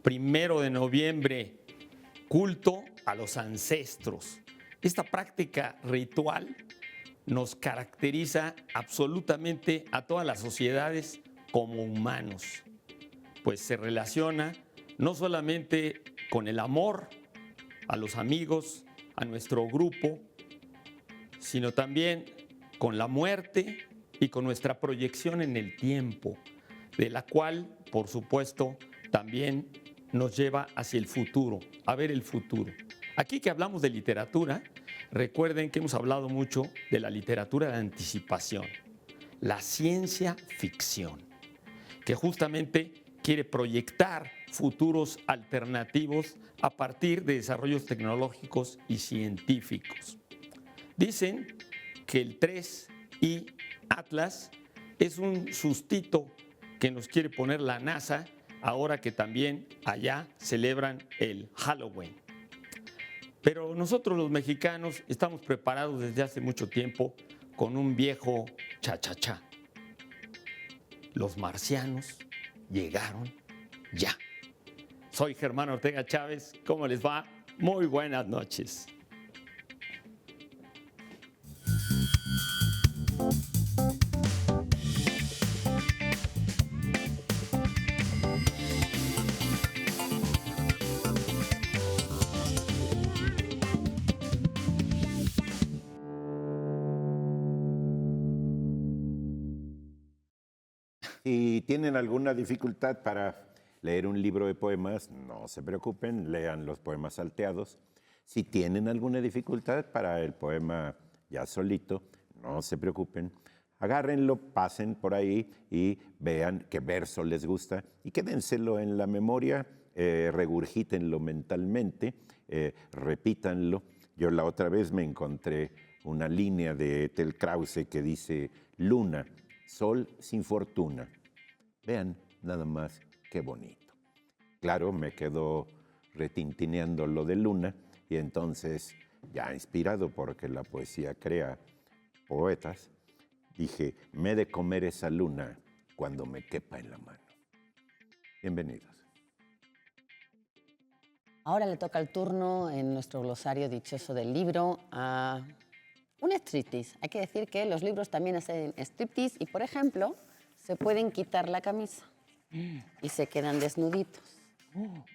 1 de noviembre, culto a los ancestros. Esta práctica ritual nos caracteriza absolutamente a todas las sociedades como humanos, pues se relaciona no solamente con el amor a los amigos, a nuestro grupo, sino también con la muerte y con nuestra proyección en el tiempo, de la cual, por supuesto, también nos lleva hacia el futuro, a ver el futuro. Aquí que hablamos de literatura, recuerden que hemos hablado mucho de la literatura de anticipación, la ciencia ficción, que justamente quiere proyectar futuros alternativos a partir de desarrollos tecnológicos y científicos. Dicen que el 3I Atlas es un sustito que nos quiere poner la NASA ahora que también allá celebran el Halloween. Pero nosotros los mexicanos estamos preparados desde hace mucho tiempo con un viejo cha-cha-cha. Los marcianos llegaron ya. Soy Germán Ortega Chávez. ¿Cómo les va? Muy buenas noches. Si tienen alguna dificultad para leer un libro de poemas, no se preocupen, lean los poemas salteados. Si tienen alguna dificultad para el poema ya solito, no se preocupen. Agárrenlo, pasen por ahí y vean qué verso les gusta y quédenselo en la memoria, regurgítenlo mentalmente, repítanlo. Yo la otra vez me encontré una línea de Ethel Krause que dice: Luna, sol sin fortuna. Vean nada más qué bonito. Claro, me quedo retintineando lo de Luna y entonces, ya inspirado porque la poesía crea poetas, dije, me he de comer esa luna cuando me quepa en la mano. Bienvenidos. Ahora le toca el turno en nuestro glosario dichoso del libro a un striptease. Hay que decir que los libros también hacen striptease y, por ejemplo, se pueden quitar la camisa y se quedan desnuditos.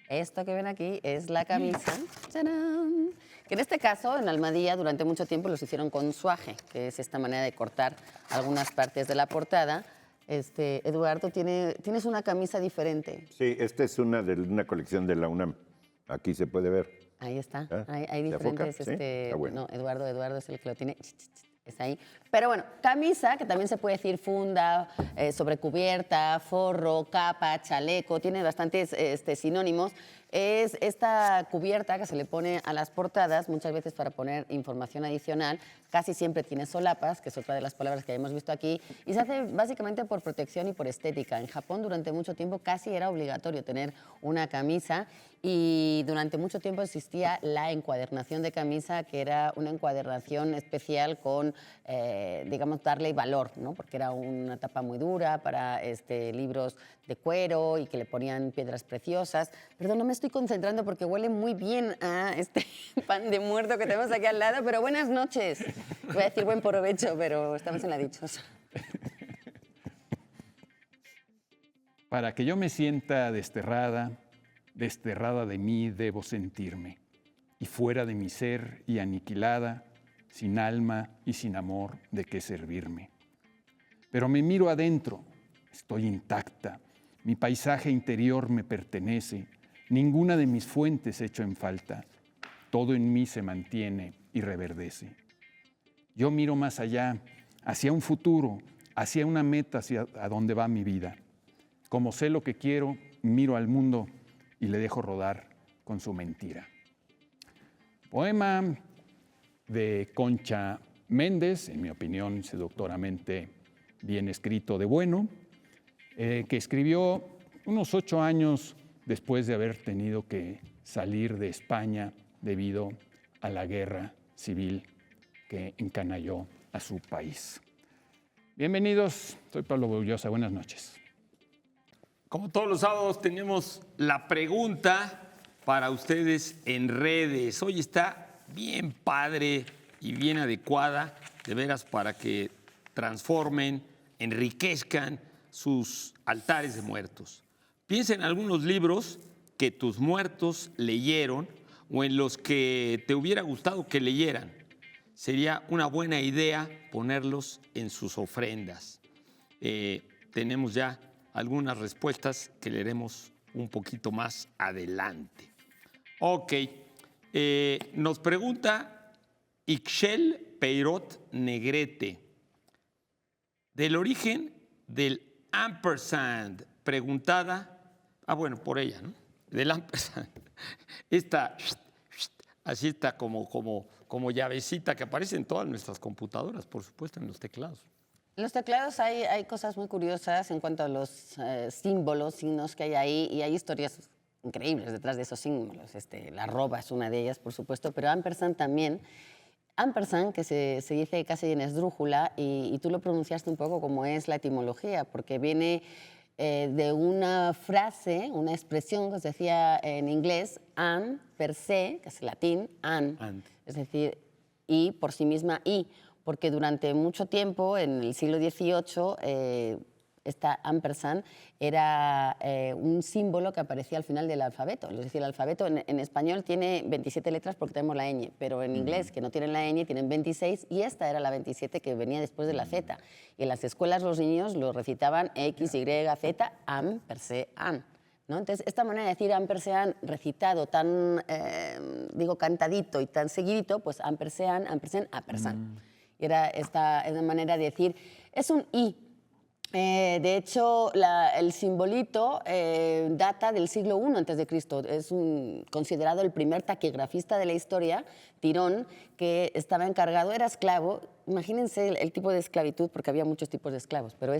Esto que ven aquí es la camisa. ¡Tarán! Que en este caso, en Almadía, durante mucho tiempo los hicieron con suaje, que es esta manera de cortar algunas partes de la portada. Eduardo, tienes una camisa diferente. Sí, esta es una de una colección de la UNAM. Aquí se puede ver. Ahí está. ¿Ah? Hay ¿Se afoca? diferentes. Sí, está bueno. No, Eduardo es el que lo tiene. Es ahí. Pero bueno, camisa, que también se puede decir funda, sobrecubierta, forro, capa, chaleco, tiene bastantes sinónimos. Es esta cubierta que se le pone a las portadas, muchas veces para poner información adicional. Casi siempre tiene solapas, que es otra de las palabras que hemos visto aquí, y se hace básicamente por protección y por estética. En Japón durante mucho tiempo casi era obligatorio tener una camisa y durante mucho tiempo existía la encuadernación de camisa, que era una encuadernación especial con, digamos, darle valor, ¿no? Porque era una tapa muy dura para libros de cuero y que le ponían piedras preciosas. Perdón, no me estoy concentrando porque huele muy bien a este pan de muerto que tenemos aquí al lado, pero buenas noches. Voy a decir buen provecho, pero estamos en la dichosa. Para que yo me sienta desterrada de mí debo sentirme, y fuera de mi ser y aniquilada, sin alma y sin amor de qué servirme. Pero me miro adentro, estoy intacta, mi paisaje interior me pertenece, ninguna de mis fuentes echo en falta, todo en mí se mantiene y reverdece. Yo miro más allá, hacia un futuro, hacia una meta, hacia a dónde va mi vida. Como sé lo que quiero, miro al mundo y le dejo rodar con su mentira. Poema de Concha Méndez, en mi opinión, seductoramente bien escrito de bueno, que escribió unos 8 años después de haber tenido que salir de España debido a la guerra civil que encanalló a su país. Bienvenidos, soy Pablo Boullosa, buenas noches. Como todos los sábados tenemos la pregunta para ustedes en redes. Hoy está bien padre y bien adecuada, de veras, para que transformen, enriquezcan sus altares de muertos. Piensa en algunos libros que tus muertos leyeron o en los que te hubiera gustado que leyeran. Sería una buena idea ponerlos en sus ofrendas. Tenemos ya algunas respuestas que leeremos un poquito más adelante. Ok, nos pregunta Ixchel Peirot Negrete. Del origen del ampersand, preguntada, bueno, por ella, ¿no? Del ampersand. Esta, así está como llavecita que aparece en todas nuestras computadoras, por supuesto, en los teclados. En los teclados hay cosas muy curiosas en cuanto a los símbolos, signos que hay ahí, y hay historias increíbles detrás de esos símbolos. La arroba es una de ellas, por supuesto, pero ampersand también. Ampersand, que se dice casi en esdrújula, y tú lo pronunciaste un poco como es la etimología, porque viene de una frase, una expresión que se decía en inglés, an per se, que es latín, an, es decir, y por sí misma y, porque durante mucho tiempo, en el siglo XVIII, esta ampersand era un símbolo que aparecía al final del alfabeto. Es decir, el alfabeto en español tiene 27 letras porque tenemos la ñ, pero en inglés, que no tienen la ñ, tienen 26, y esta era la 27 que venía después de la Z. Y en las escuelas los niños lo recitaban X, Y, Z, am, per se, an. ¿No? Entonces, esta manera de decir ampersand recitado tan, cantadito y tan seguidito, pues ampersand, ampersand. Y era esta manera de decir, es un I. De hecho, el simbolito data del siglo I a.C. Es considerado el primer taquigrafista de la historia, Tirón, que estaba encargado, era esclavo. Imagínense el tipo de esclavitud, porque había muchos tipos de esclavos, pero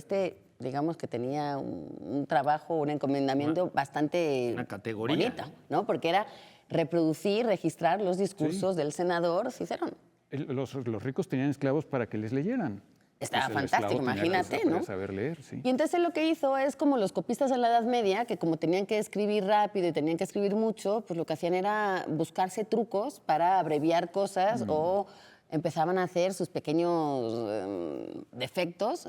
digamos que tenía un trabajo, un encomendamiento bastante una categoría, bonita, ¿no? Porque era reproducir, registrar los discursos del senador Cicerón. Los ricos tenían esclavos para que les leyeran. Estaba Entonces, fantástico, imagínate, ¿no? Saber leer, sí. Y entonces lo que hizo es como los copistas en la Edad Media, que como tenían que escribir rápido y tenían que escribir mucho, pues lo que hacían era buscarse trucos para abreviar cosas o empezaban a hacer sus pequeños defectos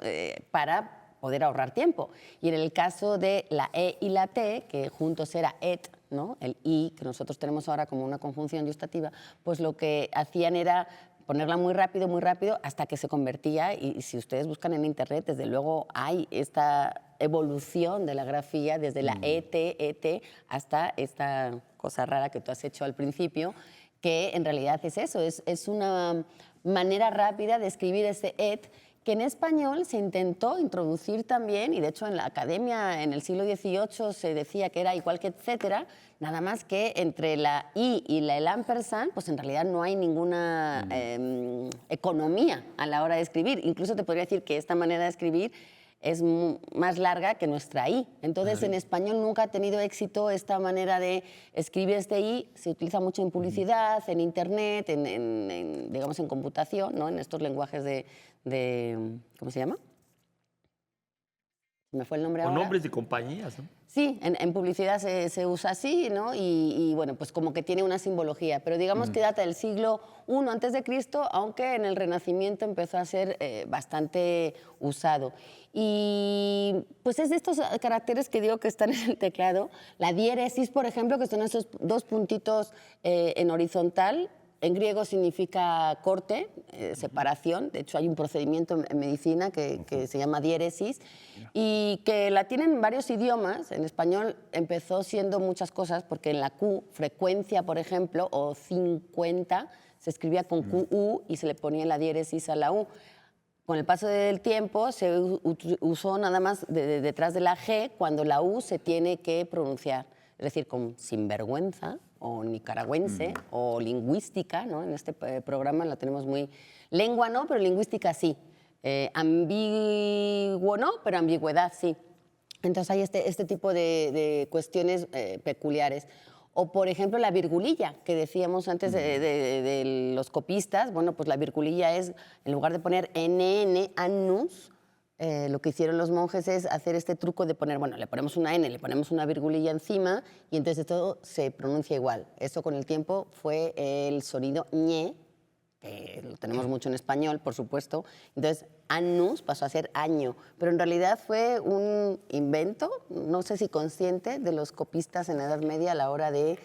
para poder ahorrar tiempo. Y en el caso de la E y la T, que juntos era et, ¿no? El I, que nosotros tenemos ahora como una conjunción gustativa, pues lo que hacían era ponerla muy rápido, hasta que se convertía, y si ustedes buscan en internet, desde luego hay esta evolución de la grafía, desde la ET, hasta esta cosa rara que tú has hecho al principio, que en realidad es eso, es una manera rápida de escribir ese et, que en español se intentó introducir también, y de hecho en la academia en el siglo XVIII se decía que era igual que etcétera, nada más que entre la I y el ampersand, pues en realidad no hay ninguna economía a la hora de escribir. Incluso te podría decir que esta manera de escribir es más larga que nuestra I. Entonces, en español nunca ha tenido éxito esta manera de escribir este I. Se utiliza mucho en publicidad, en internet, digamos en computación, ¿no? En estos lenguajes de ¿cómo se llama? Me fue el nombre ahora. O nombres de compañías, ¿no? Sí, en publicidad se usa así, ¿no? Y bueno, pues como que tiene una simbología, pero digamos que data del siglo I a.C., aunque en el Renacimiento empezó a ser bastante usado. Y pues es de estos caracteres que digo que están en el teclado. La diéresis, por ejemplo, que son esos dos puntitos en horizontal. En griego significa corte, separación. De hecho, hay un procedimiento en medicina que se llama diéresis y que la tienen en varios idiomas. En español empezó siendo muchas cosas porque en la Q, frecuencia, por ejemplo, o 50, se escribía con QU y se le ponía la diéresis a la U. Con el paso del tiempo se usó nada más detrás de la G cuando la U se tiene que pronunciar. Es decir, con sinvergüenza o nicaragüense o lingüística, ¿no? En este programa la tenemos muy... Lengua no, pero lingüística sí. Ambiguo no, pero ambigüedad sí. Entonces hay este tipo de cuestiones peculiares. O, por ejemplo, la virgulilla, que decíamos antes de los copistas. Bueno, pues la virgulilla es, en lugar de poner NN, annus, lo que hicieron los monjes es hacer este truco de poner, bueno, le ponemos una N, le ponemos una virgulilla encima y entonces todo se pronuncia igual. Eso con el tiempo fue el sonido ñe, que lo tenemos mucho en español, por supuesto. Entonces, annus pasó a ser año, pero en realidad fue un invento, no sé si consciente, de los copistas en la Edad Media a la hora de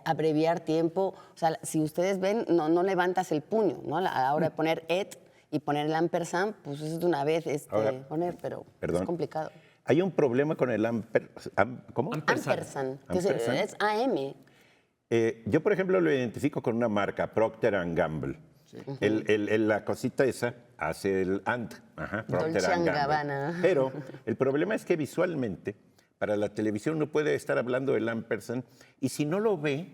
abreviar tiempo. O sea, si ustedes ven, no levantas el puño, ¿no? A la hora de poner et y poner el ampersand, pues eso es de una vez Ahora, poner, pero perdón. es complicado. Hay un problema con el ¿cómo? Ampersand, que Ampersand. es AM. Yo, por ejemplo, lo identifico con una marca, Procter & Gamble. La cosita esa hace el and, Procter Dolce & Gamble. Gabbana. Pero el problema es que visualmente, para la televisión uno puede estar hablando del ampersand y si no lo ve,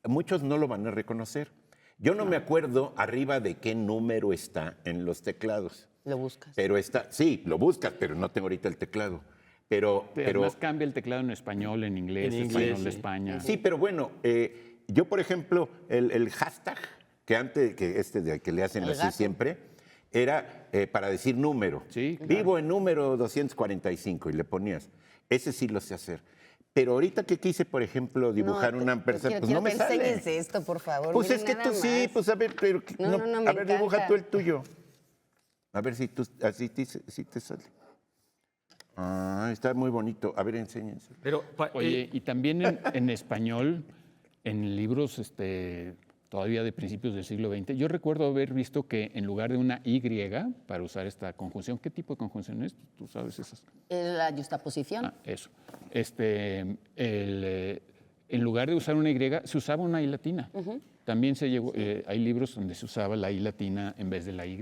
muchos no lo van a reconocer. Yo no me acuerdo arriba de qué número está en los teclados. Lo buscas. Pero está, sí, lo buscas, pero no tengo ahorita el teclado. Pero Además cambia el teclado en español, en inglés, En español inglés, de sí. España. sí, pero bueno, yo por ejemplo, el hashtag que le hacen El así gato. siempre, era para decir número. Sí, claro. Vivo en número 245 y le ponías. Ese sí lo sé hacer. Pero ahorita que quise, por ejemplo, dibujar un ampersand, pues no me que sale. enseñes esto, por favor. Pues miren es que nada tú sí, más. pues a ver, pero No, me a ver, dibuja encanta. tú el tuyo. A ver si tú así sí te sale. Ah, está muy bonito. A ver, enséñense. Pero, Oye, y también en español, en libros todavía de principios del siglo XX, yo recuerdo haber visto que en lugar de una Y para usar esta conjunción, ¿qué tipo de conjunción es? ¿Tú sabes esas? Es la justaposición. Ah, eso. En lugar de usar una Y, se usaba una I latina. También hay libros donde se usaba la I latina en vez de la Y,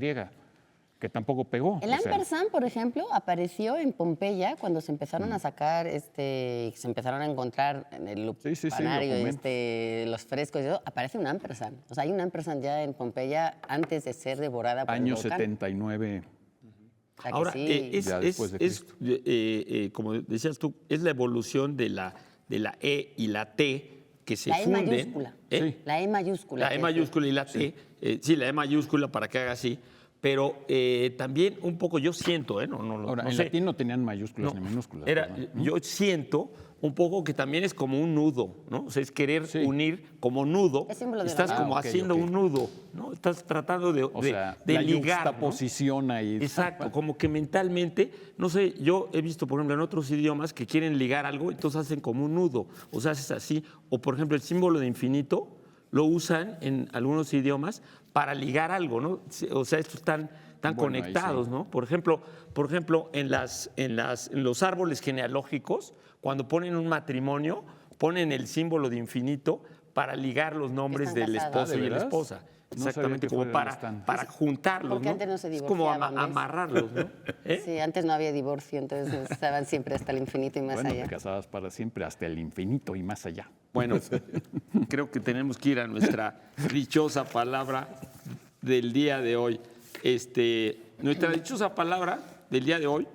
que tampoco pegó. El O sea, ampersand, por ejemplo, apareció en Pompeya cuando se empezaron a sacar, se empezaron a encontrar en el Sí, sí, lupanario, documentos. los frescos y todo, aparece un ampersand. O sea, hay un ampersand ya en Pompeya antes de ser devorada por año el volcán. 79. O sea que ahora, sí. Ya después de Cristo. como decías tú, es la evolución de la E y la T que se La E funden. mayúscula. ¿Eh? Sí. La E mayúscula. La que E es- mayúscula y la T. Sí, la E mayúscula para que haga así. Pero también un poco yo siento, Ahora, no en sé. latín no tenían mayúsculas ni minúsculas. ¿verdad? Yo siento un poco que también es como un nudo, ¿no? O sea, es querer Sí. unir como nudo. Es símbolo de Estás la mano. como Ah, ok, haciendo ok. un nudo, ¿no? Estás tratando de O sea, de la ligar, ¿no? yuxtaposición ahí. Exacto, como que mentalmente, no sé, yo he visto, por ejemplo, en otros idiomas que quieren ligar algo, entonces hacen como un nudo, o sea, haces así, o por ejemplo, el símbolo de infinito lo usan en algunos idiomas para ligar algo, ¿no? O sea, estos están Bueno, ahí conectados, sí. ¿no? Por ejemplo, en los árboles genealógicos, cuando ponen un matrimonio, ponen el símbolo de infinito para ligar los nombres están del casados. esposo ¿Ah, de y la veras? esposa. No sabía Exactamente, que como fuera el stand. para juntarlos, Porque ¿no? antes no se es como divorciaban, ¿ves? amarrarlos, ¿no? ¿Eh? Sí, antes no había divorcio, entonces estaban siempre hasta el infinito y más Bueno, allá. te casabas para siempre, hasta el infinito y más allá. Bueno, creo que tenemos que ir a nuestra dichosa palabra del día de hoy. Nuestra dichosa palabra del día de hoy,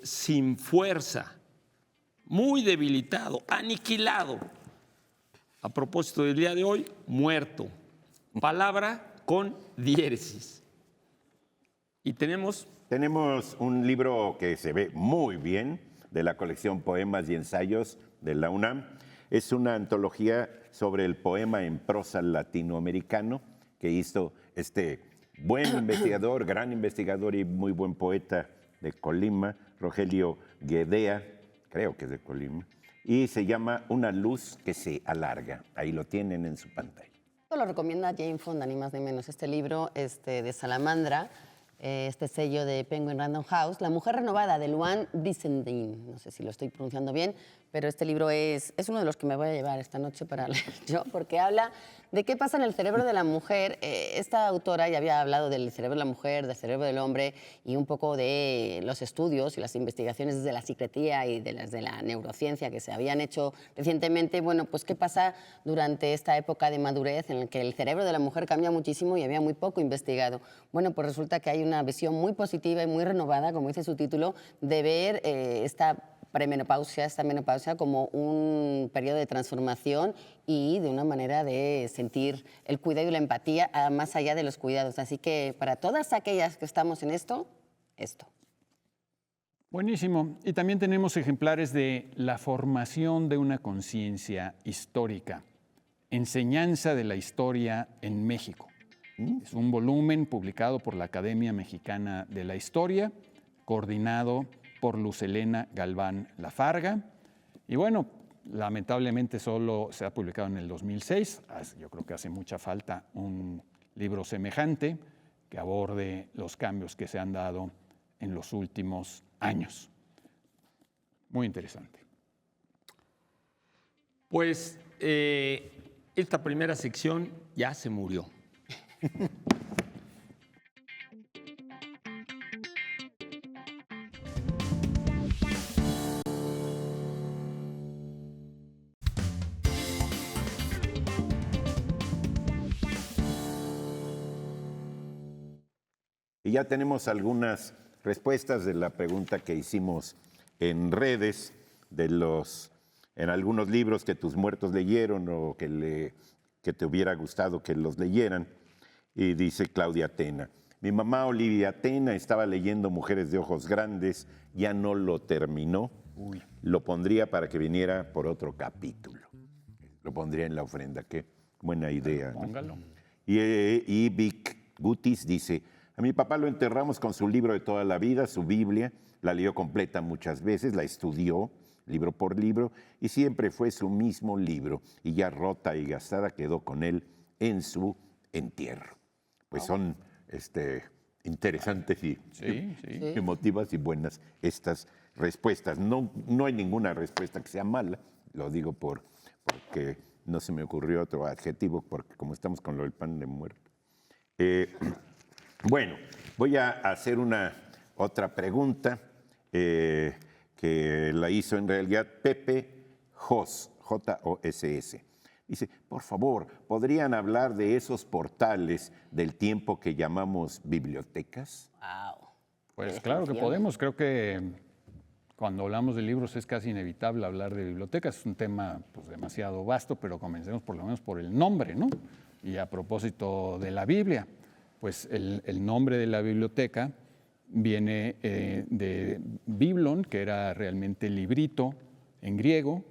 sin fuerza, muy debilitado, aniquilado. A propósito del día de hoy, muerto. Palabra con diéresis. Y tenemos Tenemos un libro que se ve muy bien de la colección Poemas y Ensayos de la UNAM. Es una antología sobre el poema en prosa latinoamericano que hizo este buen investigador, gran investigador y muy buen poeta de Colima, Rogelio Guedea, creo que es de Colima, y se llama Una luz que se alarga. Ahí lo tienen en su pantalla. Esto lo recomienda Jane Fonda, ni más ni menos. Este libro de Salamandra, este sello de Penguin Random House, La mujer renovada, de Luan Brissendin. No sé si lo estoy pronunciando bien, pero este libro es uno de los que me voy a llevar esta noche para leer yo, porque habla de qué pasa en el cerebro de la mujer. Esta autora ya había hablado del cerebro de la mujer, del cerebro del hombre y un poco de los estudios y las investigaciones de la psiquiatría y de las de la neurociencia que se habían hecho recientemente. Bueno, pues qué pasa durante esta época de madurez en la que el cerebro de la mujer cambia muchísimo y había muy poco investigado. Bueno, pues resulta que hay una visión muy positiva y muy renovada, como dice su título, de ver esta menopausia como un periodo de transformación y de una manera de sentir el cuidado y la empatía más allá de los cuidados. Así que para todas aquellas que estamos en esto, esto. Buenísimo. Y también tenemos ejemplares de La formación de una conciencia histórica, enseñanza de la historia en México. Es un volumen publicado por la Academia Mexicana de la Historia, coordinado por Luz Helena Galván Lafarga. Y bueno, lamentablemente solo se ha publicado en el 2006. Yo creo que hace mucha falta un libro semejante que aborde los cambios que se han dado en los últimos años. Muy interesante. Pues esta primera sección ya se murió. Y ya tenemos algunas respuestas de la pregunta que hicimos en redes, en algunos libros que tus muertos leyeron o que te hubiera gustado que los leyeran. Y dice Claudia Tena: mi mamá Olivia Tena estaba leyendo Mujeres de Ojos Grandes, ya no lo terminó. Lo pondría para que viniera por otro capítulo. Lo pondría en la ofrenda. Qué buena idea, ¿no? Póngalo. Y Vic Gutis dice: a mi papá lo enterramos con su libro de toda la vida, su Biblia. La leyó completa muchas veces, la estudió libro por libro y siempre fue su mismo libro. Y ya rota y gastada quedó con él en su entierro. Pues son interesantes y emotivas y buenas estas respuestas. No hay ninguna respuesta que sea mala, lo digo porque no se me ocurrió otro adjetivo, porque como estamos con lo del pan de muerto. Bueno, voy a hacer otra pregunta que la hizo en realidad Pepe Jos, Joss. Dice: por favor, ¿podrían hablar de esos portales del tiempo que llamamos bibliotecas? Wow. Pues claro que podemos. Creo que cuando hablamos de libros es casi inevitable hablar de bibliotecas. Es un tema pues, demasiado vasto, pero comencemos por lo menos por el nombre, ¿no? Y a propósito de la Biblia, pues el nombre de la biblioteca viene de biblon, que era realmente librito en griego.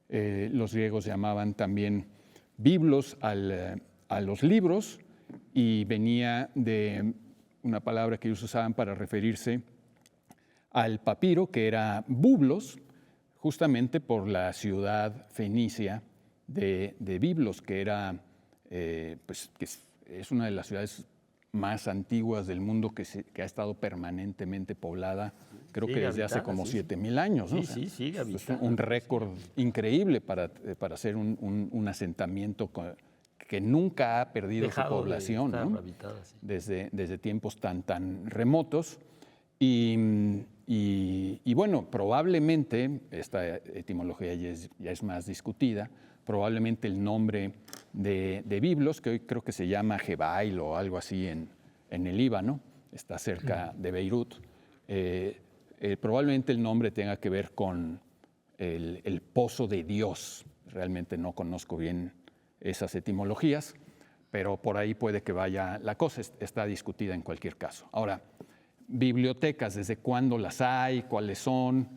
Los griegos llamaban también biblos a los libros, y venía de una palabra que ellos usaban para referirse al papiro, que era bublos, justamente por la ciudad fenicia de Biblos, que era, pues, que es una de las ciudades más antiguas del mundo que ha estado permanentemente poblada, creo que desde hace como 7,000 años, ¿no? Sí, Es un récord increíble para hacer un asentamiento que nunca ha perdido su población, ¿no? Desde tiempos tan remotos. Y bueno, probablemente, esta etimología ya es más discutida, probablemente el nombre de Biblos, que hoy creo que se llama Jebail o algo así en el Líbano, está cerca de Beirut, probablemente el nombre tenga que ver con el pozo de Dios. Realmente no conozco bien esas etimologías, pero por ahí puede que vaya la cosa, está discutida en cualquier caso. Ahora, bibliotecas, ¿desde cuándo las hay? ¿Cuáles son?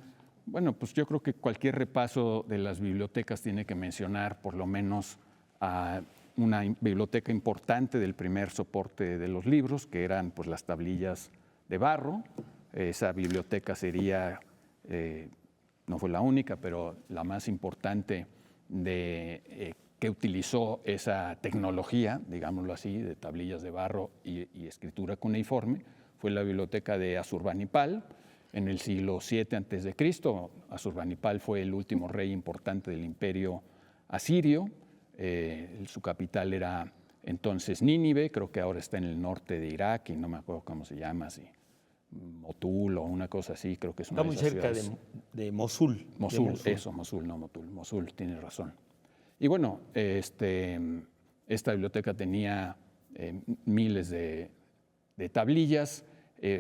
Bueno, pues yo creo que cualquier repaso de las bibliotecas tiene que mencionar por lo menos a una biblioteca importante del primer soporte de los libros, que eran pues las tablillas de barro. Esa biblioteca sería, no fue la única, pero la más importante que utilizó esa tecnología, digámoslo así, de tablillas de barro y escritura cuneiforme, fue la biblioteca de Asurbanipal en el siglo VII a.C. Asurbanipal fue el último rey importante del imperio asirio. Su capital era entonces Nínive, creo que ahora está en el norte de Irak y no me acuerdo cómo se llama, si Motul o una cosa así, creo que es una Está muy cerca de Mosul. Mosul, tienes razón. Y bueno, esta biblioteca tenía miles de tablillas.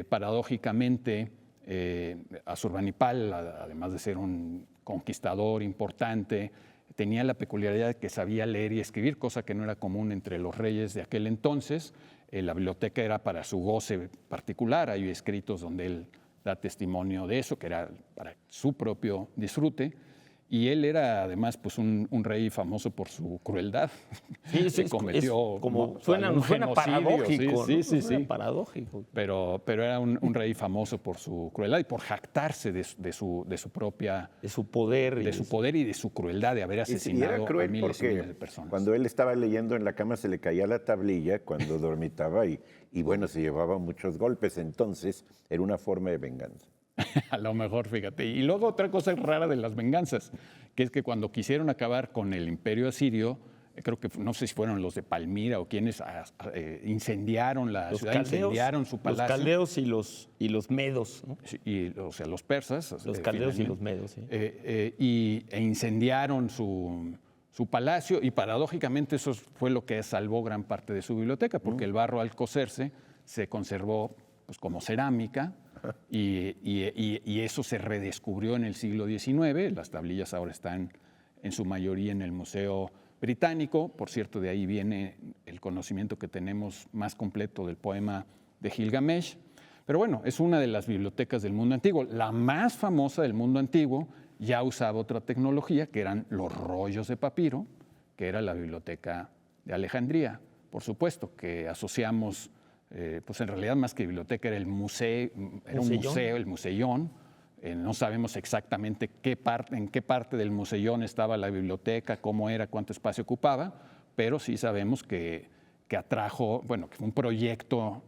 Paradójicamente, Asurbanipal, además de ser un conquistador importante, tenía la peculiaridad de que sabía leer y escribir, cosa que no era común entre los reyes de aquel entonces. La biblioteca era para su goce particular, hay escritos donde él da testimonio de eso, que era para su propio disfrute. Y él era además pues, un rey famoso por su crueldad. Sí, Se cometió suena paradójico. Sí, ¿no? sí. Paradójico. Pero era un rey famoso por su crueldad y por jactarse de su propia... De su poder. De su poder y de su crueldad de haber Y asesinado era a cruel miles y miles de porque personas. cuando él estaba leyendo en la cama se le caía la tablilla cuando dormitaba y bueno, se llevaba muchos golpes. Entonces era una forma de venganza. A lo mejor, fíjate. Y luego otra cosa rara de las venganzas, que es que cuando quisieron acabar con el imperio asirio, creo que no sé si fueron los de Palmira o quienes incendiaron la ciudad, incendiaron su palacio. Los caldeos y los medos, ¿no? O sea, los persas. Los caldeos y los medos, sí. E incendiaron su palacio y paradójicamente eso fue lo que salvó gran parte de su biblioteca, porque el barro al cocerse se conservó pues, como cerámica. Y eso se redescubrió en el siglo XIX. Las tablillas ahora están en su mayoría en el Museo Británico. Por cierto, de ahí viene el conocimiento que tenemos más completo del poema de Gilgamesh. Pero bueno, es una de las bibliotecas del mundo antiguo. La más famosa del mundo antiguo ya usaba otra tecnología, que eran los rollos de papiro, que era la Biblioteca de Alejandría. Por supuesto que asociamos... pues en realidad más que biblioteca era un museo, el museyón. No sabemos exactamente en qué parte del museyón estaba la biblioteca, cómo era, cuánto espacio ocupaba, pero sí sabemos que atrajo, bueno, que fue un proyecto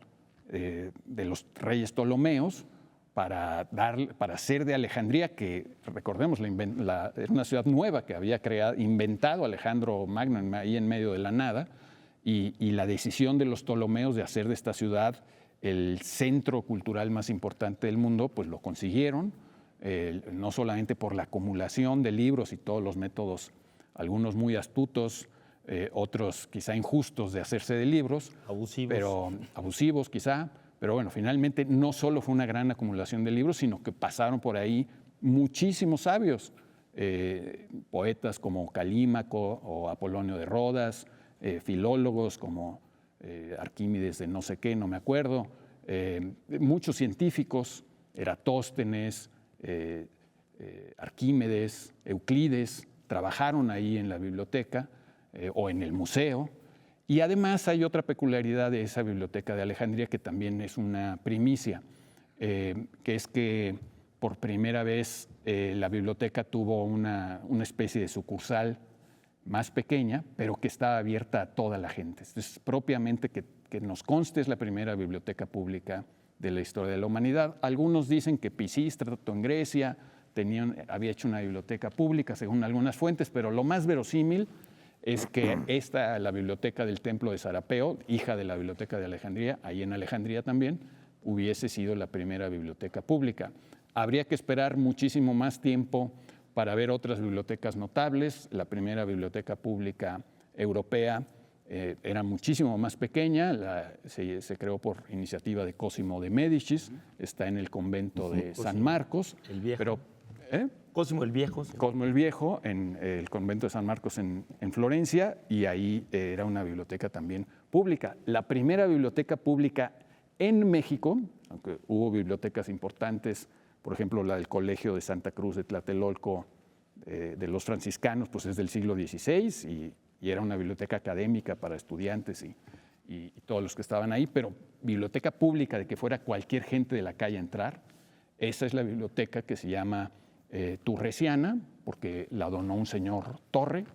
de los reyes Ptolomeos para hacer de Alejandría, que recordemos, era una ciudad nueva que había inventado Alejandro Magno ahí en medio de la nada. Y la decisión de los Ptolomeos de hacer de esta ciudad el centro cultural más importante del mundo, pues lo consiguieron, no solamente por la acumulación de libros y todos los métodos, algunos muy astutos, otros quizá injustos de hacerse de libros. Abusivos quizá, pero bueno, finalmente no solo fue una gran acumulación de libros, sino que pasaron por ahí muchísimos sabios, poetas como Calímaco o Apolonio de Rodas, filólogos como Arquímedes de no sé qué, no me acuerdo, muchos científicos, Eratóstenes, Arquímedes, Euclides, trabajaron ahí en la biblioteca o en el museo. Y además hay otra peculiaridad de esa biblioteca de Alejandría que también es una primicia, que es que por primera vez la biblioteca tuvo una especie de sucursal más pequeña, pero que estaba abierta a toda la gente. Entonces, propiamente que nos conste es la primera biblioteca pública de la historia de la humanidad. Algunos dicen que Pisístrato en Grecia había hecho una biblioteca pública, según algunas fuentes, pero lo más verosímil es que la biblioteca del Templo de Sarapeo, hija de la biblioteca de Alejandría, ahí en Alejandría también, hubiese sido la primera biblioteca pública. Habría que esperar muchísimo más tiempo para ver otras bibliotecas notables. La primera biblioteca pública europea era muchísimo más pequeña, se creó por iniciativa de Cosimo de Médicis, está en el convento de San Marcos. El Viejo. Pero, Cosimo el Viejo. Sí. Cosimo el Viejo, en el convento de San Marcos en Florencia, y ahí era una biblioteca también pública. La primera biblioteca pública en México, aunque hubo bibliotecas importantes, por ejemplo, la del Colegio de Santa Cruz de Tlatelolco de los franciscanos, pues es del siglo XVI y era una biblioteca académica para estudiantes y todos los que estaban ahí, pero biblioteca pública de que fuera cualquier gente de la calle a entrar, esa es la biblioteca que se llama Turresiana, porque la donó un señor Torre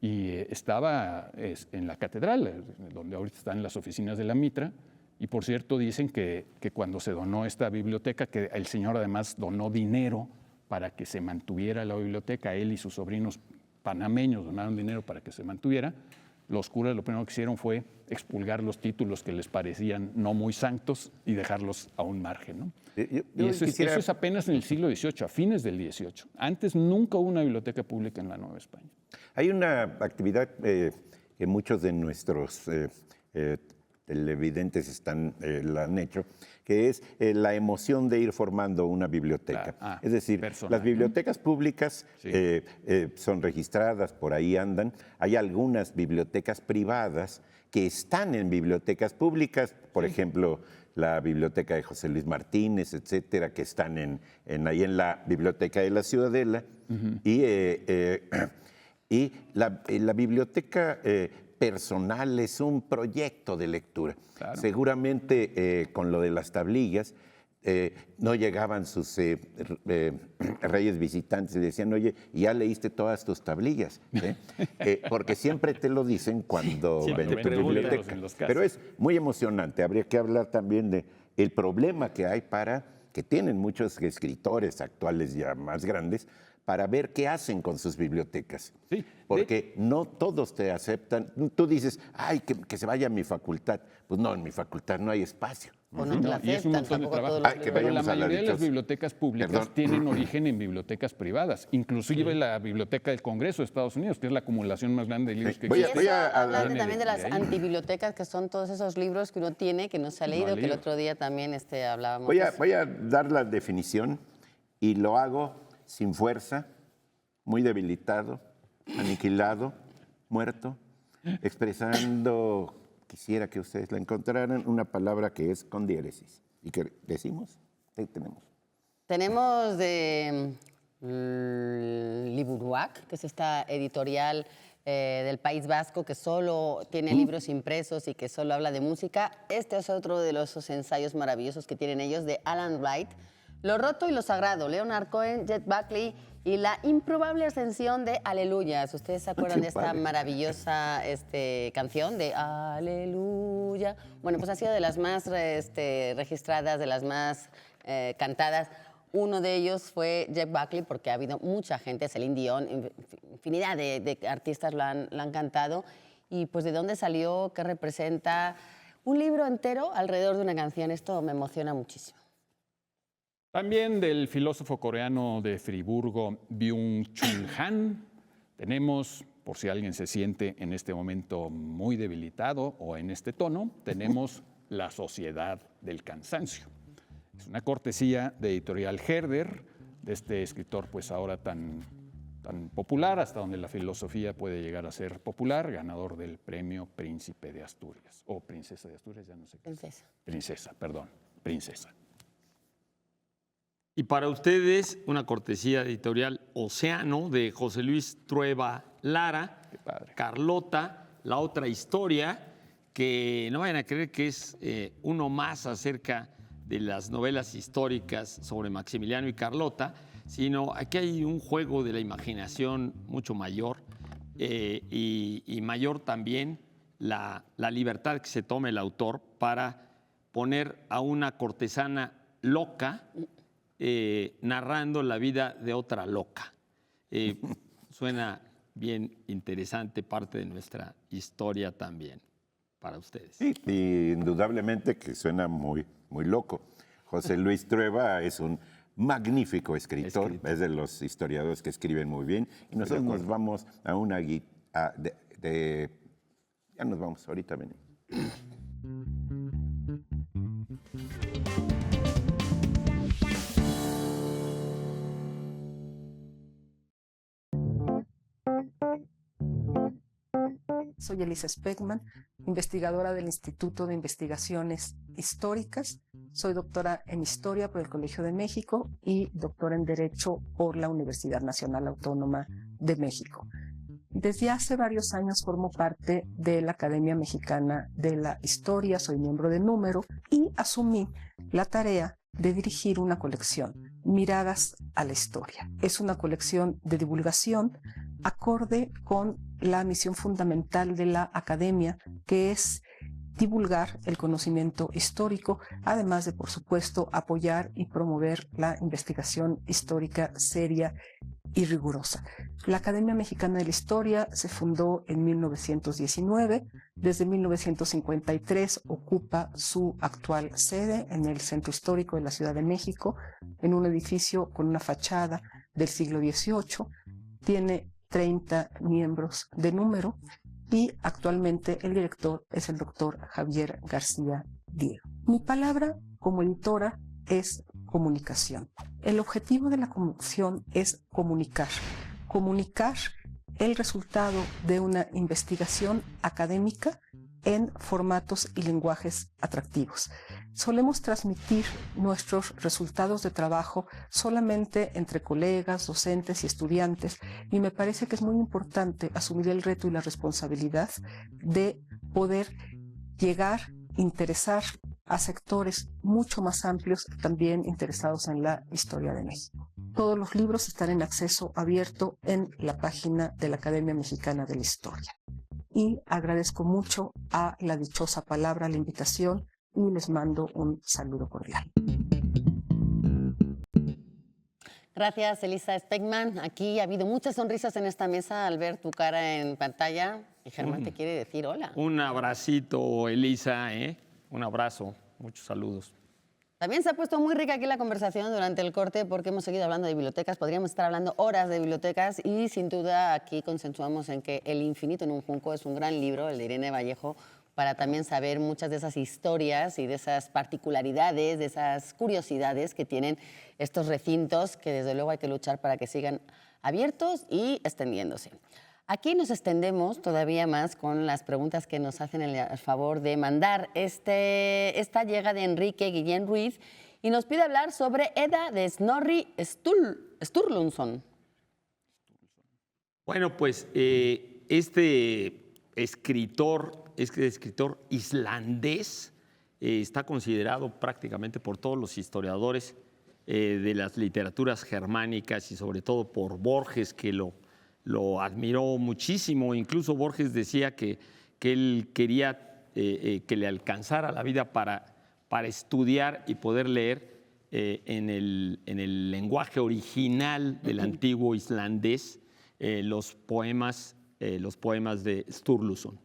y estaba en la catedral, donde ahorita están las oficinas de la Mitra. Y por cierto, dicen que cuando se donó esta biblioteca, que el señor además donó dinero para que se mantuviera la biblioteca, él y sus sobrinos panameños donaron dinero para que se mantuviera, los curas lo primero que hicieron fue expulgar los títulos que les parecían no muy santos y dejarlos a un margen, ¿no? Y eso es apenas en el siglo XVIII, a fines del XVIII. Antes nunca hubo una biblioteca pública en la Nueva España. Hay una actividad que muchos de nuestros televidentes la han hecho, que es la emoción de ir formando una biblioteca. Claro. Es decir, Personal, las bibliotecas públicas Sí. son registradas, por ahí andan. Hay algunas bibliotecas privadas que están en bibliotecas públicas, por ejemplo, la biblioteca de José Luis Martínez, etcétera, que están ahí en la biblioteca de la Ciudadela. Y la biblioteca personal es un proyecto de lectura. Claro. Seguramente con lo de las tablillas no llegaban sus reyes visitantes y decían, oye, ¿ya leíste todas tus tablillas? Porque siempre te lo dicen cuando Siempre ven tu preguntan biblioteca. en los casos. Pero es muy emocionante. Habría que hablar también del problema que hay que tienen muchos escritores actuales ya más grandes, para ver qué hacen con sus bibliotecas. Sí. Porque no todos te aceptan. Tú dices, ay, que se vaya a mi facultad. Pues no, en mi facultad no hay espacio. O no te la Y es un aceptan, montón de tampoco trabajo. todos los Ay, que libros. Pero la vayamos a la mayoría de las dichosa. bibliotecas públicas Perdón. tienen origen en bibliotecas privadas, inclusive la Biblioteca del Congreso de Estados Unidos, que es la acumulación más grande de libros que Voy Y a- eso existe. habla Viene también de las de ahí. antibibliotecas, que son todos esos libros que uno tiene, que no se ha No ha leído, que el leído. otro día también hablábamos Voy de a, eso. voy a dar la definición y lo hago sin fuerza, muy debilitado, aniquilado, muerto, expresando, quisiera que ustedes la encontraran, una palabra que es con diéresis. ¿Y que decimos? Ahí tenemos. Tenemos de Liburuac, que es esta editorial del País Vasco que solo tiene libros impresos y que solo habla de música. Este es otro de esos ensayos maravillosos que tienen ellos, de Alan Wright. Lo roto y lo sagrado, Leonard Cohen, Jet Buckley y la improbable ascensión de Aleluyas. ¿Ustedes se acuerdan Qué de esta padre. maravillosa canción de Aleluya? Bueno, pues ha sido de las más registradas, de las más cantadas. Uno de ellos fue Jeff Buckley, porque ha habido mucha gente, Celine Dion, infinidad de artistas lo han cantado. Y pues de dónde salió, qué representa. Un libro entero alrededor de una canción. Esto me emociona muchísimo. También del filósofo coreano de Friburgo, Byung-Chul Han, tenemos, por si alguien se siente en este momento muy debilitado o en este tono, tenemos La Sociedad del Cansancio. Es una cortesía de Editorial Herder, de este escritor pues ahora tan popular, hasta donde la filosofía puede llegar a ser popular, ganador del premio Príncipe de Asturias, o Princesa de Asturias, ya no sé qué. Princesa. Y para ustedes, una cortesía editorial Océano de José Luis Trueba Lara, Qué padre. Carlota, la otra historia, que no vayan a creer que es uno más acerca de las novelas históricas sobre Maximiliano y Carlota, sino aquí hay un juego de la imaginación mucho mayor y mayor también la libertad que se toma el autor para poner a una cortesana loca narrando la vida de otra loca. Suena bien interesante, parte de nuestra historia también para ustedes. Sí, y indudablemente que suena muy, muy loco. José Luis Trueba es un magnífico escritor, es de los historiadores que escriben muy bien. Y nosotros nos vamos a una ya nos vamos, ahorita venimos. Soy Elisa Speckman, investigadora del Instituto de Investigaciones Históricas. Soy doctora en Historia por el Colegio de México y doctora en Derecho por la Universidad Nacional Autónoma de México. Desde hace varios años formo parte de la Academia Mexicana de la Historia, soy miembro de Número y asumí la tarea de dirigir una colección, Miradas a la Historia. Es una colección de divulgación acorde con la misión fundamental de la academia, que es divulgar el conocimiento histórico, además de, por supuesto, apoyar y promover la investigación histórica seria y rigurosa. La Academia Mexicana de la Historia se fundó en 1919. Desde 1953 ocupa su actual sede en el Centro Histórico de la Ciudad de México, en un edificio con una fachada del siglo XVIII. Tiene 30 miembros de Número y actualmente el director es el doctor Javier García Diego. Mi palabra como editora es comunicación. El objetivo de la comunicación es comunicar el resultado de una investigación académica en formatos y lenguajes atractivos. Solemos transmitir nuestros resultados de trabajo solamente entre colegas, docentes y estudiantes, y me parece que es muy importante asumir el reto y la responsabilidad de poder llegar, interesar a sectores mucho más amplios también interesados en la historia de México. Todos los libros están en acceso abierto en la página de la Academia Mexicana de la Historia. Y agradezco mucho a La Dichosa Palabra la invitación y les mando un saludo cordial. Gracias, Elisa Speckman. Aquí ha habido muchas sonrisas en esta mesa al ver tu cara en pantalla. Y Germán te quiere decir hola. Un abracito, Elisa, ¿eh? Un abrazo, muchos saludos. También se ha puesto muy rica aquí la conversación durante el corte porque hemos seguido hablando de bibliotecas. Podríamos estar hablando horas de bibliotecas y sin duda aquí consensuamos en que El infinito en un junco es un gran libro, el de Irene Vallejo, para también saber muchas de esas historias y de esas particularidades, de esas curiosidades que tienen estos recintos que desde luego hay que luchar para que sigan abiertos y extendiéndose. Aquí nos extendemos todavía más con las preguntas que nos hacen el favor de mandar. Esta llega de Enrique Guillén Ruiz y nos pide hablar sobre Edda de Snorri Sturluson. Bueno, pues este escritor islandés está considerado prácticamente por todos los historiadores de las literaturas germánicas y sobre todo por Borges, que lo admiró muchísimo. Incluso Borges decía que él quería que le alcanzara la vida para estudiar y poder leer en el lenguaje original del antiguo islandés los poemas de Sturluson.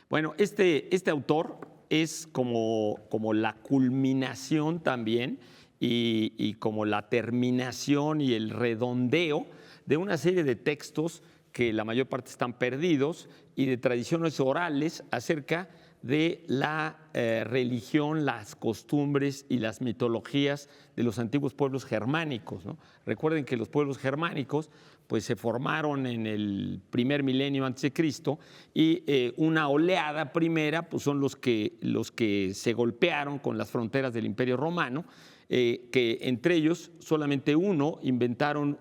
Bueno, este autor es como la culminación también y como la terminación y el redondeo de una serie de textos que la mayor parte están perdidos y de tradiciones orales acerca de la religión, las costumbres y las mitologías de los antiguos pueblos germánicos, ¿no? Recuerden que los pueblos germánicos pues, se formaron en el primer milenio antes de Cristo y una oleada primera pues, son los que se golpearon con las fronteras del Imperio Romano, que entre ellos solamente uno inventaron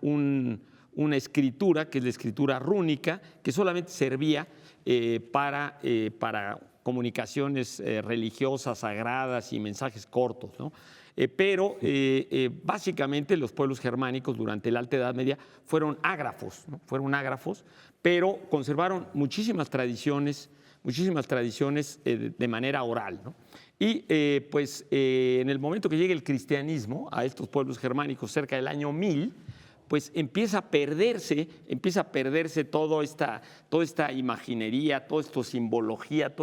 una escritura, que es la escritura rúnica, que solamente servía para comunicaciones religiosas, sagradas y mensajes cortos, ¿no? Pero básicamente los pueblos germánicos durante la Alta Edad Media fueron ágrafos, ¿no? Fueron ágrafos, pero conservaron muchísimas tradiciones de manera oral, ¿no? Y en el momento que llegue el cristianismo a estos pueblos germánicos cerca del año 1000, pues empieza a perderse toda esta imaginería, toda esta simbología,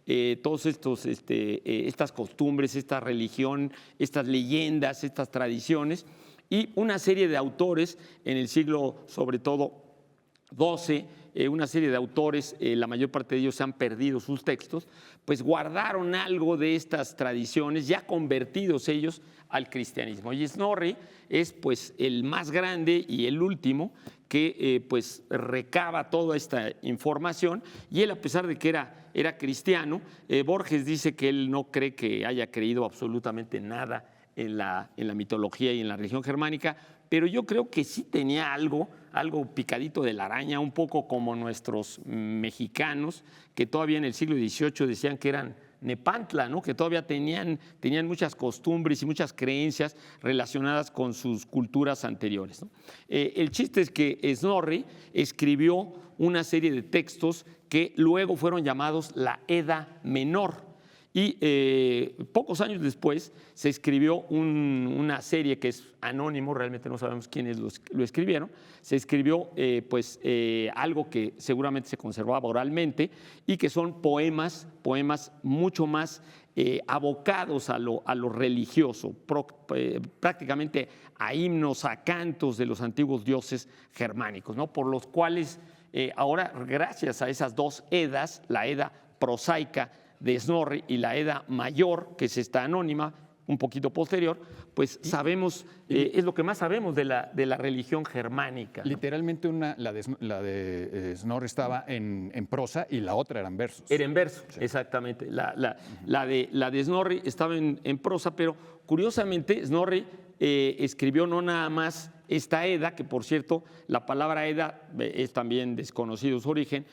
estas costumbres, esta religión, estas leyendas, estas tradiciones, y una serie de autores en el siglo, sobre todo, XII, una serie de autores, la mayor parte de ellos han perdido sus textos, pues guardaron algo de estas tradiciones, ya convertidos ellos al cristianismo. Y Snorri es pues el más grande y el último que pues recaba toda esta información, y él, a pesar de que era cristiano, Borges dice que él no cree que haya creído absolutamente nada en la mitología y en la religión germánica, pero yo creo que sí tenía algo picadito de la araña, un poco como nuestros mexicanos, que todavía en el siglo XVIII decían que eran Nepantla, ¿no? Que todavía tenían muchas costumbres y muchas creencias relacionadas con sus culturas anteriores, ¿no? El chiste es que Snorri escribió una serie de textos que luego fueron llamados la Edda Menor. Y pocos años después se escribió una serie que es anónimo, realmente no sabemos quiénes lo escribieron. Se escribió algo que seguramente se conservaba oralmente y que son poemas mucho más abocados a lo religioso, prácticamente a himnos, a cantos de los antiguos dioses germánicos, ¿no? Por los cuales ahora, gracias a esas dos Edas, la Edda prosaica de Snorri y la Edda mayor, que es esta anónima, un poquito posterior, pues sabemos, es lo que más sabemos de la religión germánica, ¿no? Literalmente la de Snorri estaba en prosa y la otra era en versos. Era en verso, exactamente. La de Snorri estaba en prosa, pero curiosamente Snorri escribió no nada más esta Edda, que por cierto, la palabra Edda es también desconocido su origen.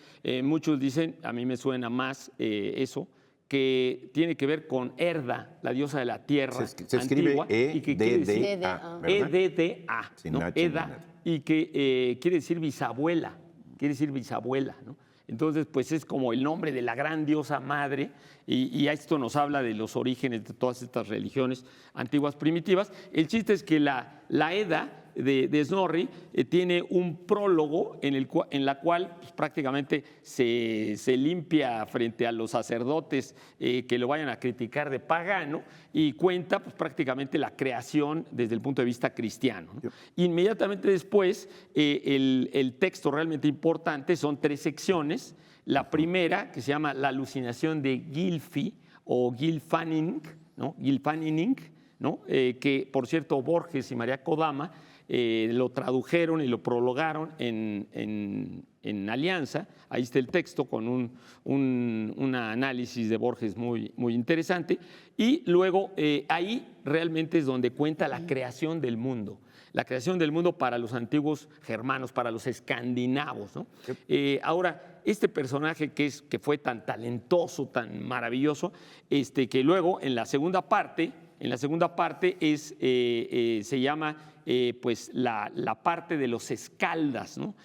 Muchos dicen, a mí me suena más eso, que tiene que ver con Erda, la diosa de la tierra Se escribe antigua, y que quiere decir E-D-D-A, ¿verdad? E-D-D-A, Sin ¿no? H ni Edda, nada. y que quiere decir bisabuela, ¿no? Entonces, pues es como el nombre de la gran diosa madre, y esto nos habla de los orígenes de todas estas religiones antiguas primitivas. El chiste es que la Edda de Snorri tiene un prólogo en la cual pues, prácticamente se limpia frente a los sacerdotes que lo vayan a criticar de pagano, y cuenta pues, prácticamente la creación desde el punto de vista cristiano, ¿no? Inmediatamente después, el texto realmente importante son 3 secciones. La primera, que se llama La alucinación de Gylfi o Gylfaginning, ¿no? Gylfaginning, ¿no? Que por cierto Borges y María Kodama lo tradujeron y lo prologaron en Alianza. Ahí está el texto con un análisis de Borges muy, muy interesante. Y luego ahí realmente es donde cuenta la creación del mundo. La creación del mundo para los antiguos germanos, para los escandinavos, ¿no? Ahora, este personaje que fue tan talentoso, tan maravilloso, que luego en la segunda parte se llama pues la parte de los escaldas, ¿no?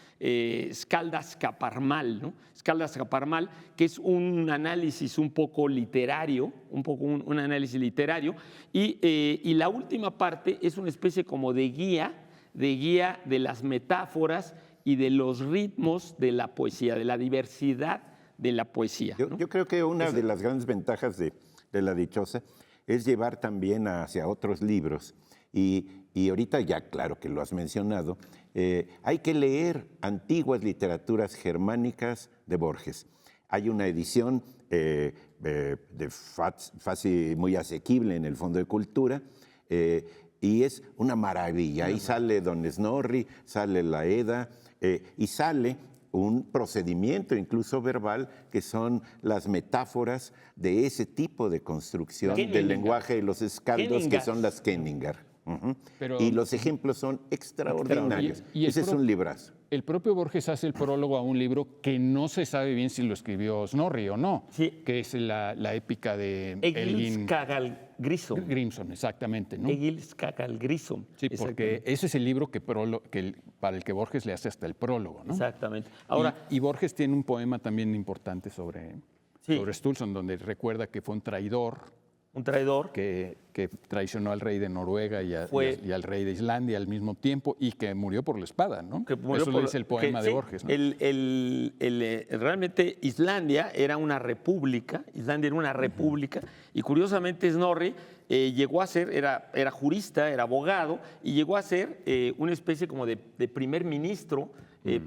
Skáldaskaparmal, ¿no? Skáldaskaparmal, que es un análisis un poco literario, un análisis literario, y la última parte es una especie como de guía de las metáforas y de los ritmos de la poesía, de la diversidad de la poesía, ¿no? Yo creo que una de las grandes ventajas de La Dichosa es llevar también hacia otros libros. Y ahorita ya, claro que lo has mencionado, hay que leer antiguas literaturas germánicas de Borges. Hay una edición fácil, muy asequible en el Fondo de Cultura, y es una maravilla. Ahí sale Don Snorri, sale la Edda, y sale un procedimiento incluso verbal, que son las metáforas de ese tipo de construcción del lenguaje de los escaldos, que son las Kenningar. Y los ejemplos son extraordinarios. Ese es un librazo. El propio Borges hace el prólogo a un libro que no se sabe bien si lo escribió Snorri o no, sí, que es la épica de Egil Skagall-Grissom. Grimson, exactamente, ¿no? Egil Skagall-Grissom. Sí, porque ese es el libro para el que Borges le hace hasta el prólogo, ¿no? Exactamente. Ahora, y Borges tiene un poema también importante sobre Sturluson, donde recuerda que fue un traidor que traicionó al rey de Noruega y al rey de Islandia al mismo tiempo, y que murió por la espada, ¿no? Eso lo dice el poema de Borges, ¿no? Realmente Islandia era una república, y curiosamente Snorri llegó a ser, era jurista, era abogado, y llegó a ser una especie como de primer ministro,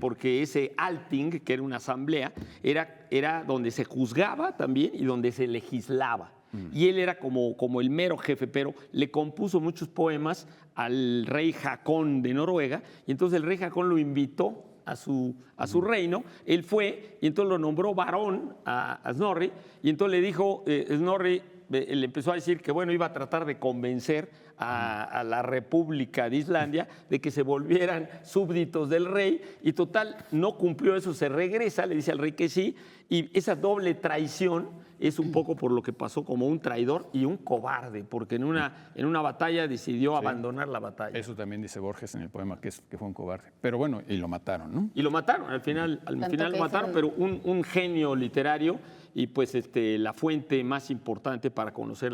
porque ese Althing, que era una asamblea, era donde se juzgaba también y donde se legislaba. Y él era como el mero jefe, pero le compuso muchos poemas al rey Hakon de Noruega, y entonces el rey Hakon lo invitó a su reino. Él fue y entonces lo nombró varón a Snorri, y entonces le dijo, Snorri le empezó a decir que bueno, iba a tratar de convencer a la República de Islandia de que se volvieran súbditos del rey, y total, no cumplió eso, se regresa, le dice al rey que sí, y esa doble traición es un poco por lo que pasó como un traidor y un cobarde, porque en una batalla decidió abandonar la batalla. Eso también dice Borges en el poema, que fue un cobarde. Pero bueno, y lo mataron, ¿no? Y lo mataron, al final lo mataron, pero un genio literario, y pues la fuente más importante para conocer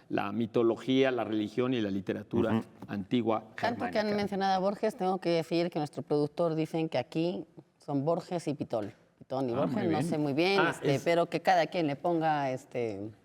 la mitología, la religión y la literatura antigua germánica. Tanto que han mencionado a Borges, tengo que decir que nuestro productor dicen que aquí son Borges y Pitol. Pitón y Borges, no sé muy bien, pero que cada quien le ponga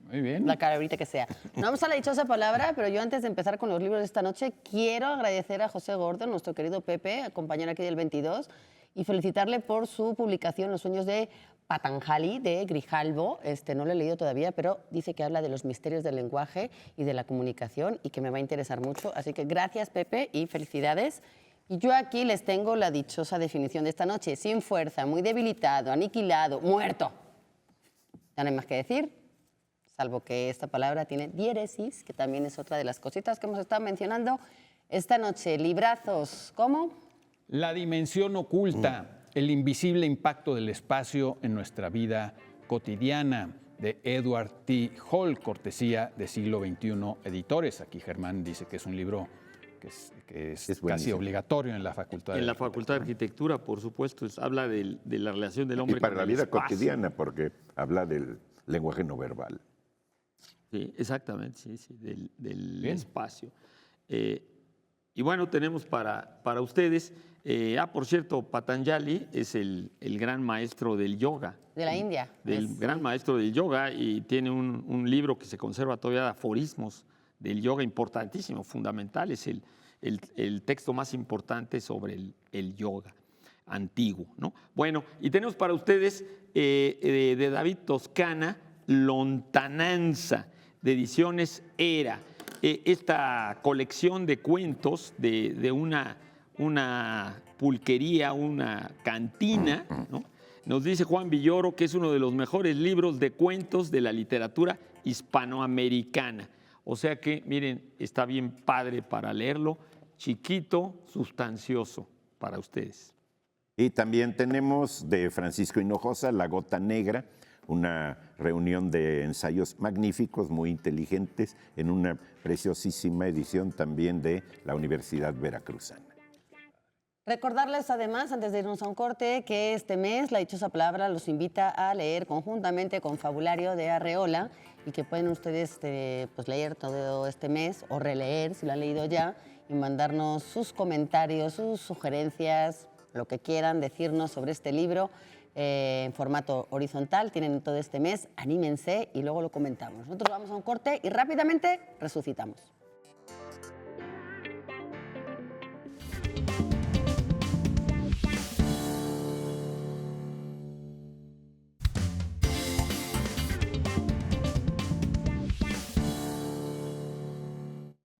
muy bien. la calaverita que sea. No vamos a la dichosa palabra, pero yo antes de empezar con los libros de esta noche, quiero agradecer a José Gordon, nuestro querido Pepe, compañero aquí del 22, y felicitarle por su publicación Los sueños de Patanjali, de Grijalbo. No lo he leído todavía, pero dice que habla de los misterios del lenguaje y de la comunicación y que me va a interesar mucho. Así que gracias, Pepe, y felicidades. Y yo aquí les tengo la dichosa definición de esta noche. Sin fuerza, muy debilitado, aniquilado, muerto. Ya no hay más que decir, salvo que esta palabra tiene diéresis, que también es otra de las cositas que hemos estado mencionando esta noche. Librazos, ¿cómo? La dimensión oculta, el invisible impacto del espacio en nuestra vida cotidiana, de Edward T. Hall, cortesía de Siglo XXI Editores. Aquí Germán dice que es un libro que es casi buenísimo. obligatorio en la Facultad de En la Arquitectura. Facultad de Arquitectura, por supuesto, habla de la relación del hombre Y para con la el vida espacio. cotidiana, porque habla del lenguaje no verbal. Sí, exactamente, sí, del Bien. espacio. Y bueno, tenemos para ustedes, por cierto, Patanjali es el gran maestro del yoga. De la India. Del gran maestro del yoga, y tiene un libro que se conserva todavía de aforismos del yoga importantísimo, fundamental. Es el texto más importante sobre el yoga antiguo, ¿no? Bueno, y tenemos para ustedes de David Toscana, Lontananza, de Ediciones Era. Esta colección de cuentos de una pulquería, una cantina, ¿no? Nos dice Juan Villoro que es uno de los mejores libros de cuentos de la literatura hispanoamericana. O sea que, miren, está bien padre para leerlo, chiquito, sustancioso para ustedes. Y también tenemos de Francisco Hinojosa, La Gota Negra, una reunión de ensayos magníficos, muy inteligentes, en una preciosísima edición también de la Universidad Veracruzana. Recordarles además, antes de irnos a un corte, que este mes La Dichosa Palabra los invita a leer conjuntamente con Fabulario de Arreola y que pueden ustedes pues leer todo este mes o releer si lo han leído ya y mandarnos sus comentarios, sus sugerencias, lo que quieran decirnos sobre este libro en formato horizontal. Tienen todo este mes, anímense y luego lo comentamos. Nosotros vamos a un corte y rápidamente resucitamos.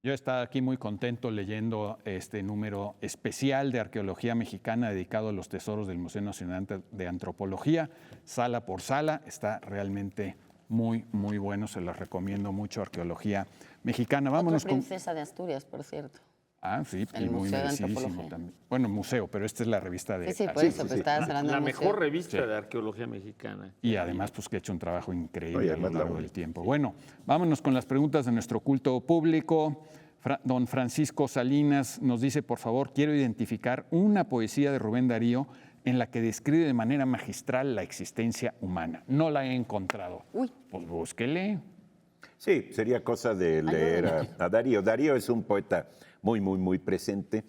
Yo estaba aquí muy contento leyendo este número especial de arqueología mexicana dedicado a los tesoros del Museo Nacional de Antropología, sala por sala. Está realmente muy, muy bueno. Se los recomiendo mucho, arqueología mexicana. Vámonos Otra princesa de Asturias, por cierto. Ah, sí, El y muy Museo de merecidísimo Antropología. también. Bueno, museo, pero esta es la revista de... Sí, por Sí, eso, sí, pues sí. estabas hablando La del mejor museo. revista Sí. de arqueología mexicana. Y además, pues que ha hecho un trabajo increíble Oye, a lo además la largo voy. del tiempo. Bueno, vámonos con las preguntas de nuestro culto público. Don Francisco Salinas nos dice, por favor, quiero identificar una poesía de Rubén Darío en la que describe de manera magistral la existencia humana. No la he encontrado. Uy. Pues búsquele. Sí, sería cosa de leer a Darío. Darío es un poeta muy, muy, muy presente.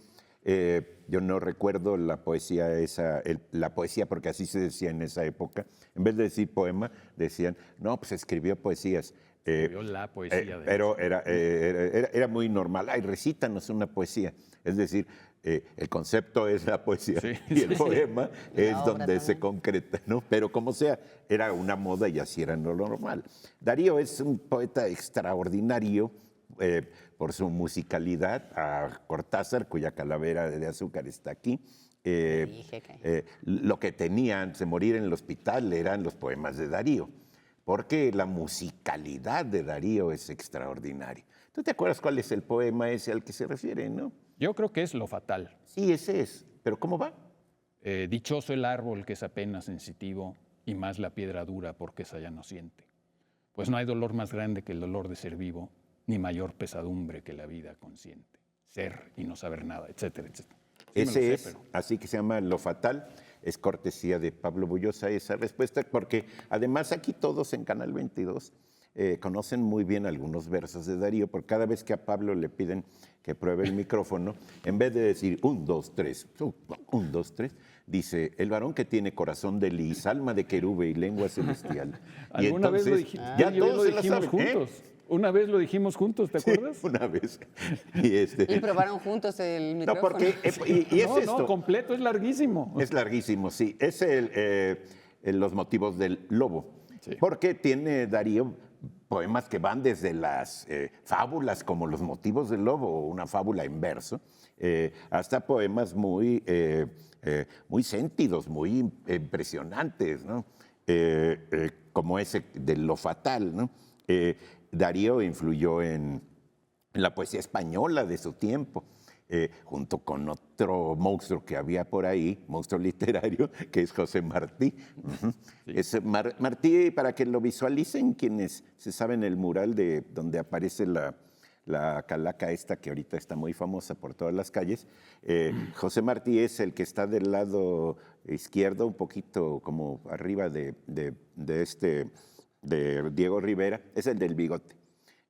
Yo no recuerdo la poesía esa, la poesía porque así se decía en esa época. En vez de decir poema, decían, no, pues escribió poesías. Escribió la poesía de Pero era muy normal. Ay, recítanos una poesía. Es decir, el concepto es la poesía Sí, y el sí. poema Y la es obra donde se también. concreta, ¿no? Pero como sea, era una moda y así era lo normal. Darío es un poeta extraordinario por su musicalidad. A Cortázar, cuya calavera de azúcar está aquí. dije que- Lo que tenía antes de morir en el hospital eran los poemas de Darío, porque la musicalidad de Darío es extraordinaria. ¿Tú te acuerdas cuál es el poema ese al que se refiere, no? Yo creo que es lo fatal. Sí, ese es. ¿Pero cómo va? Dichoso el árbol que es apenas sensitivo y más la piedra dura porque esa ya no siente. Pues no hay dolor más grande que el dolor de ser vivo, ni mayor pesadumbre que la vida consciente. Ser y no saber nada, etcétera, etcétera. Sí me lo Ese sé, es, pero- así que se llama Lo Fatal. Es cortesía de Pablo Bullosa esa respuesta, porque además aquí todos en Canal 22 conocen muy bien algunos versos de Darío, porque cada vez que a Pablo le piden que pruebe el micrófono, en vez de decir 1, 2, 3, 1, 2, 3, dice, el varón que tiene corazón de lis, alma de querube y lengua celestial. Y Alguna vez lo entonces, dijimos, ya tú y yo todos lo se la dijimos saben, ¿eh? juntos. Una vez lo dijimos juntos, ¿te acuerdas? Una vez. Y, Y probaron juntos el no, micrófono. porque y es No, esto. no, completo, es larguísimo. Es larguísimo, sí. Es los motivos del lobo. Sí. Porque tiene Darío poemas que van desde las fábulas como Los motivos del lobo, una fábula en verso, hasta poemas muy sentidos, muy impresionantes, ¿no? Como ese de Lo fatal, ¿no? Darío influyó en la poesía española de su tiempo. Junto con otro monstruo que había por ahí, monstruo literario, que es José Martí. Uh-huh. Sí. Martí, para que lo visualicen, quienes se saben el mural de donde aparece la calaca esta, que ahorita está muy famosa por todas las calles, José Martí es el que está del lado izquierdo, un poquito como arriba de Diego Rivera, es el del bigote.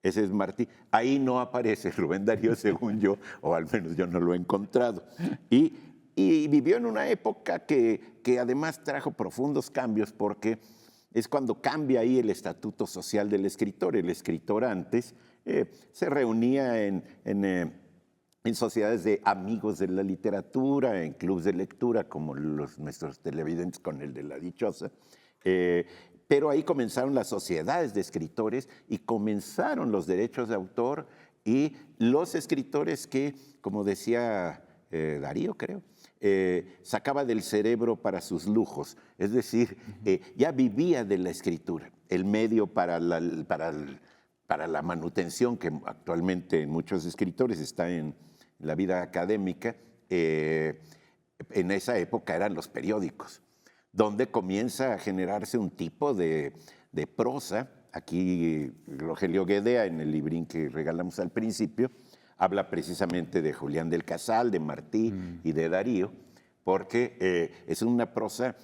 Ese es Martí. Ahí no aparece Rubén Darío, según yo, o al menos yo no lo he encontrado. Y vivió en una época que además trajo profundos cambios, porque es cuando cambia ahí el estatuto social del escritor. El escritor antes se reunía en sociedades de amigos de la literatura, en clubes de lectura, como nuestros televidentes con el de La Dichosa. Pero ahí comenzaron las sociedades de escritores y comenzaron los derechos de autor y los escritores que, como decía Darío, creo, sacaba del cerebro para sus lujos. Es decir, ya vivía de la escritura, el medio para la manutención que actualmente en muchos escritores está en la vida académica. En esa época eran los periódicos, donde comienza a generarse un tipo de prosa. Aquí Rogelio Guedea, en el librín que regalamos al principio, habla precisamente de Julián del Casal, de Martí y de Darío, porque es una prosa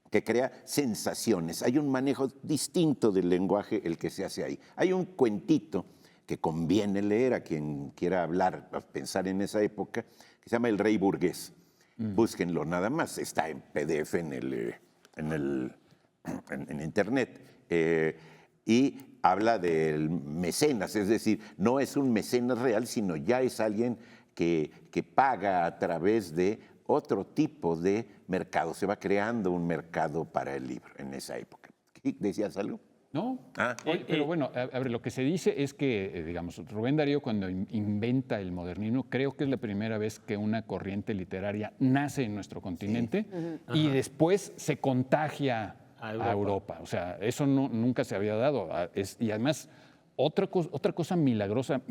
que crea sensaciones. Hay un manejo distinto del lenguaje el que se hace ahí. Hay un cuentito que conviene leer a quien quiera hablar, pensar en esa época, que se llama El Rey Burgués. Búsquenlo nada más, está en PDF en internet. Y habla del mecenas, es decir, no es un mecenas real, sino ya es alguien que paga a través de otro tipo de mercado. Se va creando un mercado para el libro en esa época. ¿Decías algo? No, pero bueno, a ver, lo que se dice es que, digamos, Rubén Darío cuando inventa el modernismo, creo que es la primera vez que una corriente literaria nace en nuestro continente y después se contagia a Europa. O sea, eso nunca se había dado. Y además, otra cosa milagrosa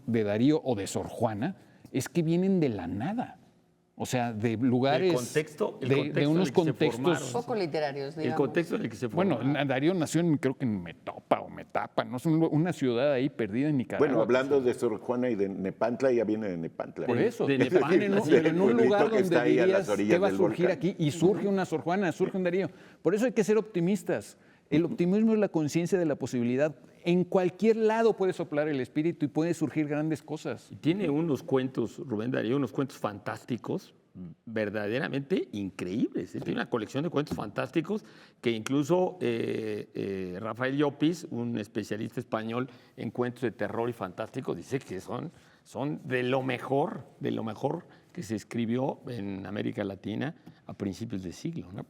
de Darío o de Sor Juana es que vienen de la nada. O sea, de lugares, de unos contextos poco literarios, digamos. El contexto en el que se formaron. Bueno, Darío nació creo que en Metopa o Metapa, ¿no? Es una ciudad ahí perdida en Nicaragua. Bueno, hablando de Sor Juana y de Nepantla, ya viene de Nepantla. Por eso, de Nepantla, en un lugar donde dirías que va a surgir volcán. aquí, y surge una Sor Juana, surge un Darío. Por eso hay que ser optimistas. El optimismo es la conciencia de la posibilidad. En cualquier lado puede soplar el espíritu y puede surgir grandes cosas. Y tiene unos cuentos, Rubén Darío, unos cuentos fantásticos, verdaderamente increíbles. Tiene una colección de cuentos fantásticos que incluso Rafael Llopis, un especialista español en cuentos de terror y fantásticos, dice que son de lo mejor que se escribió en América Latina a principios de siglo, ¿no?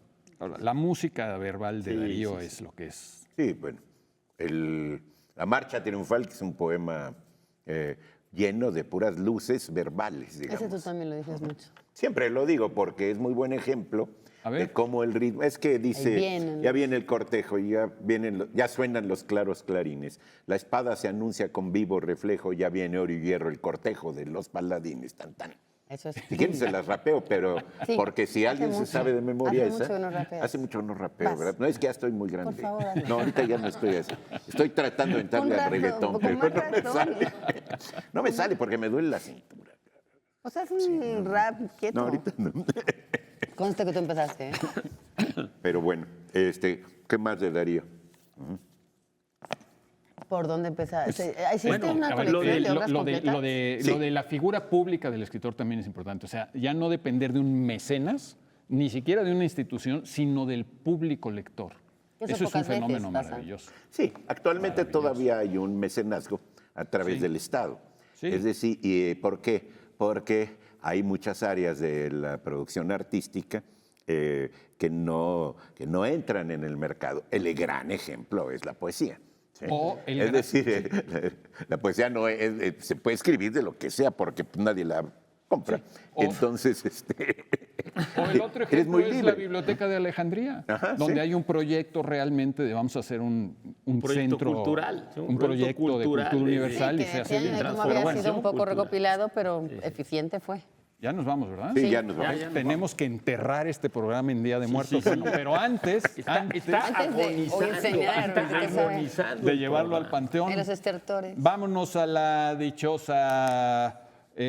La música verbal de Darío es lo que es. Sí, bueno. La Marcha Triunfal, que es un poema lleno de puras luces verbales, digamos. Ese tú también lo dices mucho. Siempre lo digo porque es muy buen ejemplo de cómo el ritmo... Es que dice, ya viene el cortejo, ya suenan los claros clarines. La espada se anuncia con vivo reflejo, ya viene oro y hierro, el cortejo de los paladines, tan. Eso es. Si quieren se las rapeo, pero sí, porque si alguien se sabe de memoria hace mucho que no rapeas. Hace mucho que no rapeo, ¿verdad? No es que ya estoy muy grande. Por favor, no, ahorita ya no estoy así. Estoy tratando de entrarle al reggaetón, pero no me sale. No me sale porque me duele la cintura. O sea, es un rap quieto. No, ahorita no. Conste que tú empezaste, ¿eh? Pero bueno, ¿qué más de Darío? ¿Por dónde empezar? ¿Hiciste Bueno, una colección de obras completas? Lo de la figura pública del escritor también es importante. O sea, ya no depender de un mecenas, ni siquiera de una institución, sino del público lector. Eso Eso es un pocas veces fenómeno pasa. maravilloso. Sí, actualmente Maravilloso. todavía hay un mecenazgo a través Sí. del Estado. Sí. Es decir, ¿y por qué? Porque hay muchas áreas de la producción artística que no entran en el mercado. El gran ejemplo es la poesía. ¿sí? O el Es gran- decir, la poesía no se puede escribir de lo que sea porque nadie la compra. Sí. O- Entonces, O el otro eres ejemplo muy es libre. la Biblioteca de Alejandría, Ajá, donde sí. hay un proyecto realmente de vamos a hacer un proyecto centro cultural, sí, un proyecto de cultural cultura de- universal Sí, y que se hace decían bien. de cómo Pero había bueno, sido un poco cultural. recopilado, pero eficiente fue. Ya nos vamos, ¿verdad? Sí, ya nos vamos. ya nos Tenemos que enterrar este programa en Día de Muertos. Bueno, pero antes, Está Antes de- o agonizando, incinerar, antes de hay que saber. agonizando de el llevarlo al programa. panteón. En los estertores. Vámonos a la dichosa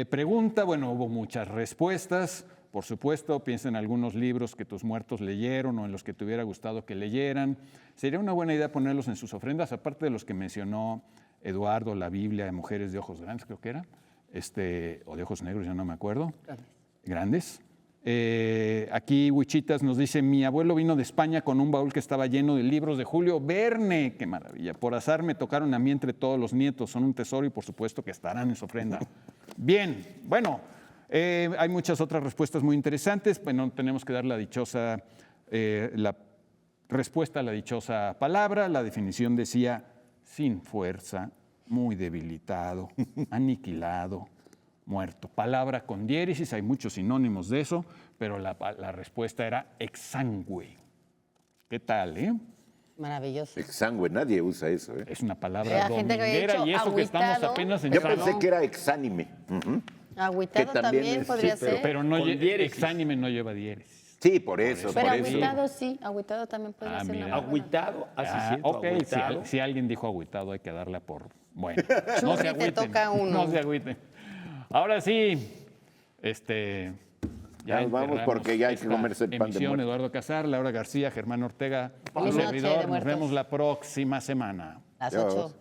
pregunta. Bueno, hubo muchas respuestas. Por supuesto, piensa en algunos libros que tus muertos leyeron o en los que te hubiera gustado que leyeran. Sería una buena idea ponerlos en sus ofrendas, aparte de los que mencionó Eduardo, la Biblia de Mujeres de Ojos Grandes, creo que era, o de Ojos Negros, ya no me acuerdo. Grandes. Aquí Huichitas nos dice, mi abuelo vino de España con un baúl que estaba lleno de libros de Julio Verne. ¡Qué maravilla! Por azar me tocaron a mí entre todos los nietos. Son un tesoro y por supuesto que estarán en su ofrenda. Bien, bueno, hay muchas otras respuestas muy interesantes. Bueno, tenemos que dar la dichosa, la respuesta a la dichosa palabra. La definición decía, sin fuerza, muy debilitado, aniquilado, muerto. Palabra con diéresis, hay muchos sinónimos de eso, pero la respuesta era exsangue. ¿Qué tal, Maravilloso. Exangüe, nadie usa eso. ¿eh? Es una palabra Había gente que había dominguera y dicho eso que estamos agüitado. apenas Yo entrando. pensé que era exánime. Ujú. Agüitado Que también también es- podría sí, pero- ser. Pero no Con diéresis. exánime no lleva diéresis. Sí, por eso. Pero por eso. agüitado sí, agüitado también podría Ah, ser. mira. una buena. Agüitado, así Ah, siento, ok, agüitado. si alguien dijo agüitado hay que darle por... Bueno, no Churri, se te agüiten. toca uno. No se agüiten. Ahora sí, Ya nos vamos enterramos porque ya hay que esta comerse el pan de emisión. muerto. Eduardo Casar, Laura García, Germán Ortega, un Feliz noche de servidor. Nos muertos. vemos la próxima semana. Las Adiós. 8.